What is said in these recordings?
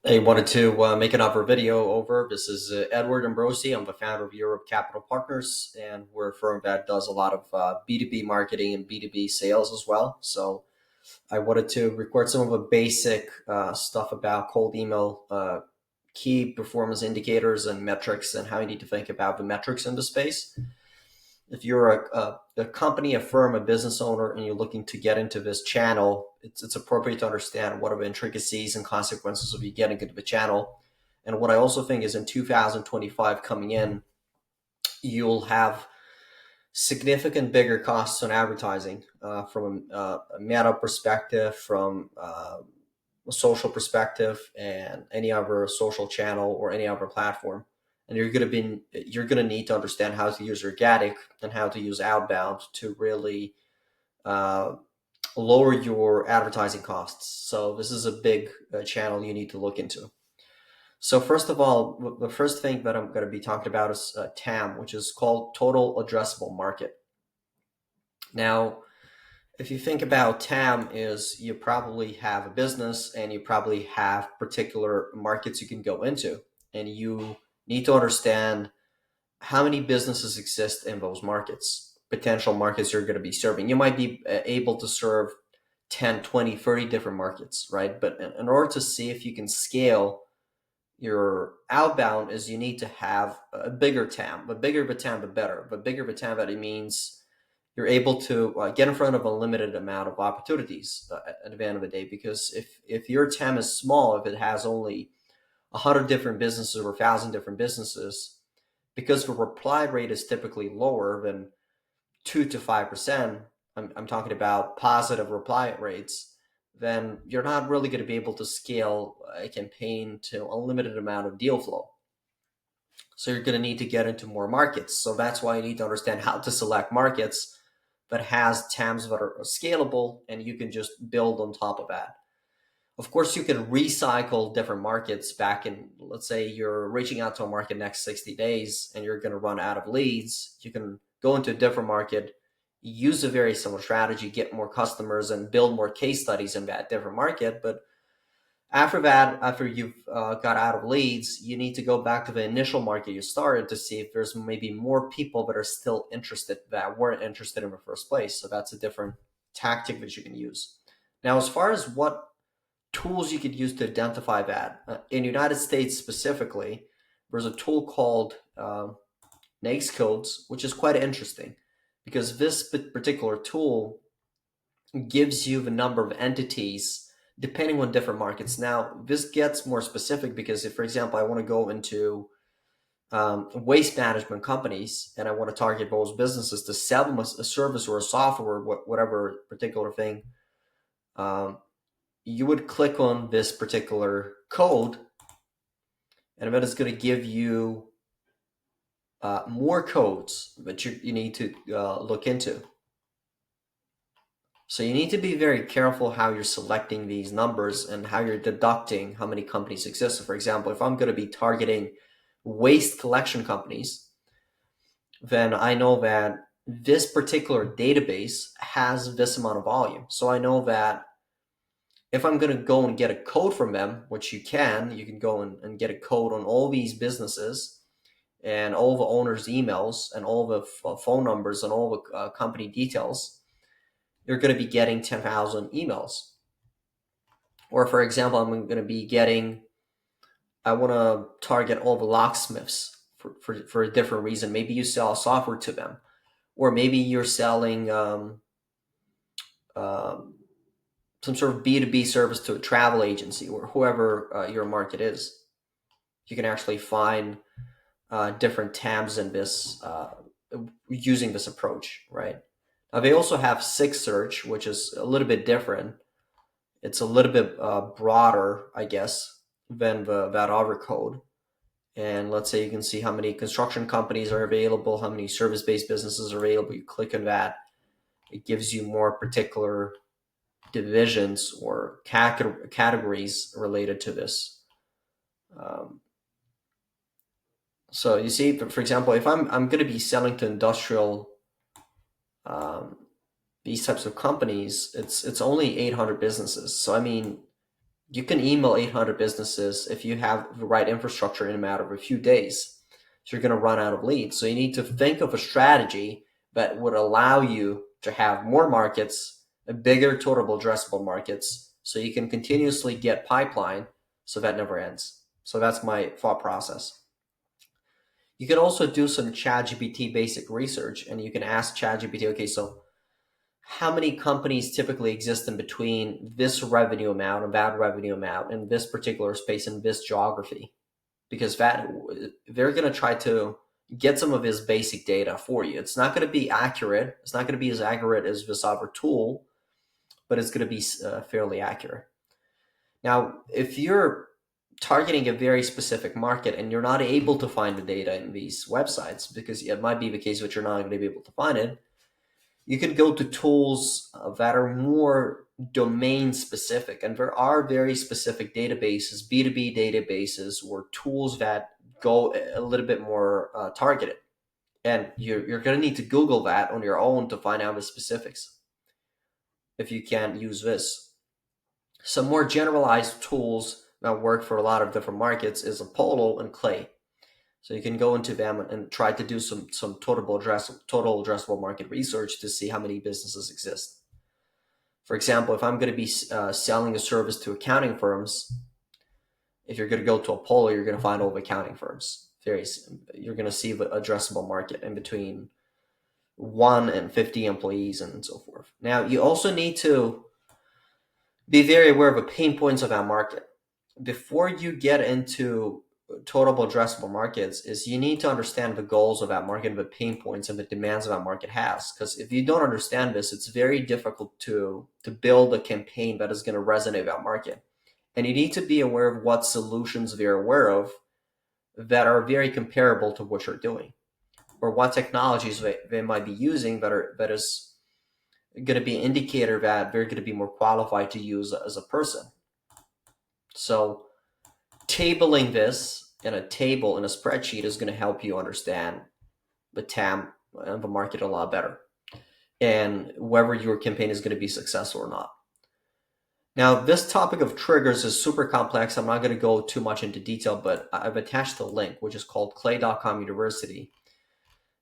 I wanted to make another video over. This is Edward Ambrosi. I'm the founder of Europe Capital Partners, and we're a firm that does a lot of B2B marketing and B2B sales as well. So I wanted to record some of the basic stuff about cold email, key performance indicators and metrics, and how you need to think about the metrics in the space. If you're a company, a firm, a business owner, and you're looking to get into this channel, it's appropriate to understand what are the intricacies and consequences of you getting into the channel. And what I also think is in 2025 coming in, you'll have significant bigger costs on advertising from a meta perspective, from a social perspective, and any other social channel or any other platform. And you're gonna need to understand how to use organic and how to use outbound to really uh, lower your advertising costs. So this is a big channel you need to look into. So first of all, the first thing that I'm going to be talking about is TAM, which is called Total Addressable Market. Now, if you think about TAM, is you probably have a business and you probably have particular markets you can go into, and you need to understand how many businesses exist in those markets, potential markets you're going to be serving. You might be able to serve 10, 20, 30 different markets, right? But in order to see if you can scale your outbound, is you need to have a bigger TAM. The bigger the TAM, the better. The bigger the TAM, that it means you're able to get in front of a limited amount of opportunities at the end of the day. Because if your TAM is small, if it has only 100 different businesses or 1,000 different businesses, because the reply rate is typically lower than 2 to 5%, I'm talking about positive reply rates, then you're not really going to be able to scale a campaign to a limited amount of deal flow. So you're going to need to get into more markets. So that's why you need to understand how to select markets that has TAMs that are scalable, and you can just build on top of that. Of course, you can recycle different markets back in, let's say you're reaching out to a market next 60 days and you're going to run out of leads. You can go into a different market, use a very similar strategy, get more customers, and build more case studies in that different market. But after that, after you've got out of leads, you need to go back to the initial market you started to see if there's maybe more people that are still interested that weren't interested in the first place. So that's a different tactic that you can use. Now, as far as what tools you could use to identify that, in the United States specifically, there's a tool called NAICS codes, which is quite interesting because this particular tool gives you the number of entities depending on different markets. Now, this gets more specific because if, for example, I want to go into waste management companies and I want to target those businesses to sell them a service or a software, whatever particular thing, um, you would click on this particular code, and then it's going to give you more codes that you need to look into. So you need to be very careful how you're selecting these numbers and how you're deducting how many companies exist. So for example, if I'm going to be targeting waste collection companies, then I know that this particular database has this amount of volume. So I know that if I'm going to go and get a code from them, which you can go and get a code on all these businesses and all the owners' emails and all the phone numbers and all the company details, you're going to be getting 10,000 emails. Or for example, I'm going to be getting, I want to target all the locksmiths for a different reason. Maybe you sell software to them, or maybe you're selling um, some sort of B2B service to a travel agency or whoever your market is. You can actually find different tabs in this using this approach, right? Now they also have SIG search, which is a little bit different. It's a little bit broader, I guess, than that other code. And let's say you can see how many construction companies are available, how many service-based businesses are available. You click on that, it gives you more particular divisions or categories related to this. Um, so you see, for example, if I'm going to be selling to industrial um, these types of companies, it's only 800 businesses. So I mean, You can email 800 businesses if you have the right infrastructure in a matter of a few days. So you're going to run out of leads. So you need to think of a strategy that would allow you to have more markets, a bigger total addressable markets, so you can continuously get pipeline so that never ends. So that's my thought process. You can also do some ChatGPT basic research and you can ask ChatGPT, okay, so how many companies typically exist in between this revenue amount and that revenue amount in this particular space in this geography? Because that they're going to try to get some of his basic data for you. It's not going to be accurate. It's not going to be as accurate as this other tool, but it's going to be fairly accurate. Now, if you're targeting a very specific market and you're not able to find the data in these websites, because it might be the case that you're not going to be able to find it, you can go to tools that are more domain specific. And there are very specific databases, B2B databases, or tools that go a little bit more targeted. And you're going to need to Google that on your own to find out the specifics if you can't use this. Some more generalized tools that work for a lot of different markets is Apollo and Clay. So you can go into them and try to do some total addressable market research to see how many businesses exist. For example, if I'm going to be selling a service to accounting firms, if you're going to go to Apollo, you're going to find all the accounting firms. You're going to see the addressable market in between 1 and 50 employees and so forth. Now, you also need to be very aware of the pain points of that market. Before you get into total addressable markets, is you need to understand the goals of that market, the pain points and the demands of that market has. Because if you don't understand this, it's very difficult to build a campaign that is going to resonate with that market. And you need to be aware of what solutions they're aware of that are very comparable to what you're doing, or what technologies they might be using that is going to be an indicator that they're going to be more qualified to use as a person. So tabling this in a table in a spreadsheet is going to help you understand the TAM and the market a lot better, and whether your campaign is going to be successful or not. Now, this topic of triggers is super complex. I'm not going to go too much into detail, but I've attached a link, which is called clay.com University.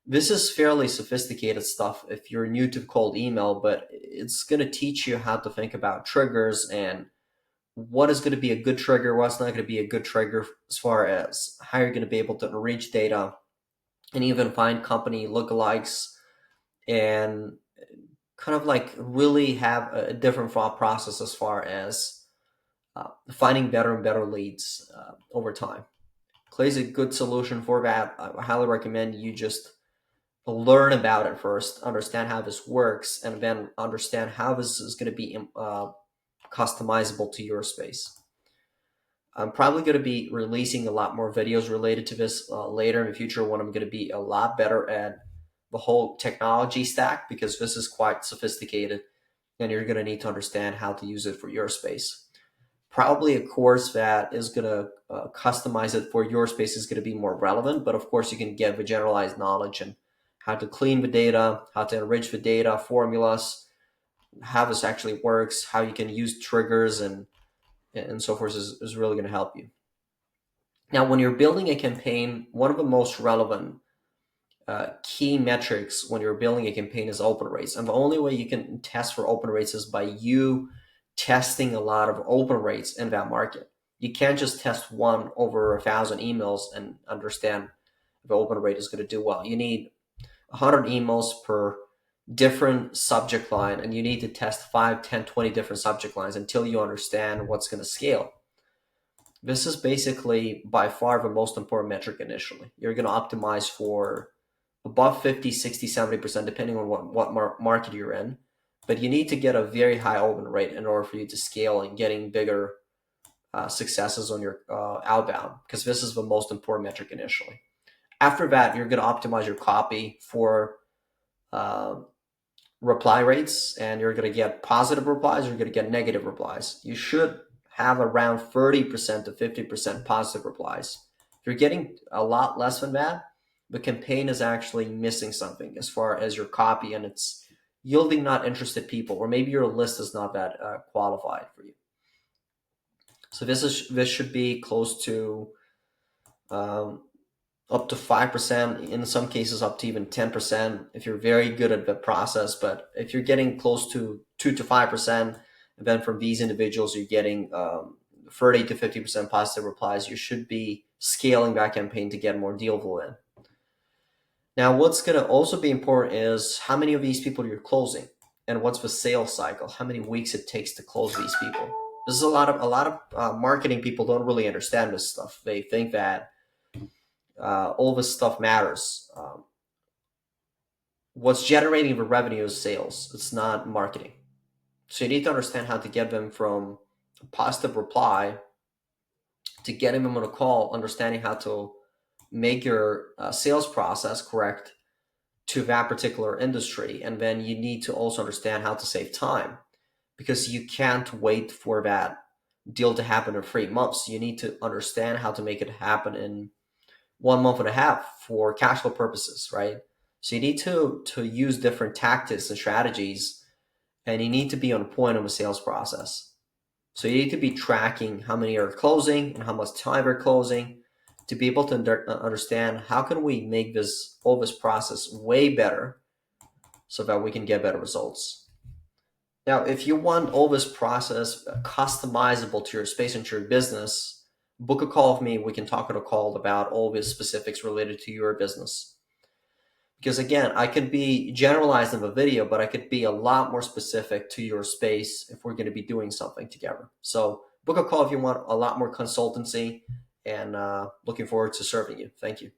This is fairly sophisticated stuff if you're new to cold email, but it's going to teach you how to think about triggers and what is going to be a good trigger, what's not going to be a good trigger, as far as how you're going to be able to enrich data and even find company lookalikes, and kind of like really have a different thought process as far as finding better and better leads over time. Clay's a good solution for that. I highly recommend you just learn about it first, understand how this works, and then understand how this is going to be customizable to your space. I'm probably going to be releasing a lot more videos related to this later in the future, when I'm going to be a lot better at the whole technology stack, because this is quite sophisticated and you're going to need to understand how to use it for your space. Probably a course that is going to customize it for your space is going to be more relevant, but of course you can get the generalized knowledge and how to clean the data, how to enrich the data, formulas, how this actually works, how you can use triggers and so forth is really going to help you. Now, when you're building a campaign, one of the most relevant key metrics when you're building a campaign is open rates. And the only way you can test for open rates is by you testing a lot of open rates in that market. You can't just test one over 1,000 emails and understand if the open rate is going to do well. You need 100 emails per different subject line, and you need to test 5, 10, 20 different subject lines until you understand what's going to scale. This is basically by far the most important metric initially. You're going to optimize for above 50, 60, 70%, depending on what market you're in. But you need to get a very high open rate in order for you to scale and getting bigger successes on your outbound, because this is the most important metric initially. After that, you're going to optimize your copy for reply rates, and you're going to get positive replies, you're going to get negative replies. You should have around 30% to 50% positive replies. If you're getting a lot less than that, the campaign is actually missing something as far as your copy, and it's yielding not interested people, or maybe your list is not that qualified for you. So this should be close to um, up to 5%, in some cases up to even 10% if you're very good at the process. But if you're getting close to 2 to 5%, and then from these individuals you're getting 30 to 50% positive replies, you should be scaling that campaign to get more deal flow in. Now, what's going to also be important is how many of these people you're closing, and what's the sales cycle, how many weeks it takes to close these people. This is a lot of marketing people don't really understand this stuff. They think that all this stuff matters. What's generating the revenue is sales. It's not marketing. So you need to understand how to get them from a positive reply to getting them on a call, understanding how to make your sales process correct to that particular industry. And then you need to also understand how to save time, because you can't wait for that deal to happen in 3 months. You need to understand how to make it happen in 1 month and a half for cash flow purposes, right? So you need to use different tactics and strategies, and you need to be on point on the sales process. So you need to be tracking how many are closing and how much time are closing to be able to understand how can we make this process way better so that we can get better results. Now, if you want all this process customizable to your space and to your business, book a call with me. We can talk on a call about all the specifics related to your business. Because again, I could be generalized in the video, but I could be a lot more specific to your space if we're going to be doing something together. So book a call if you want a lot more consultancy, and looking forward to serving you. Thank you.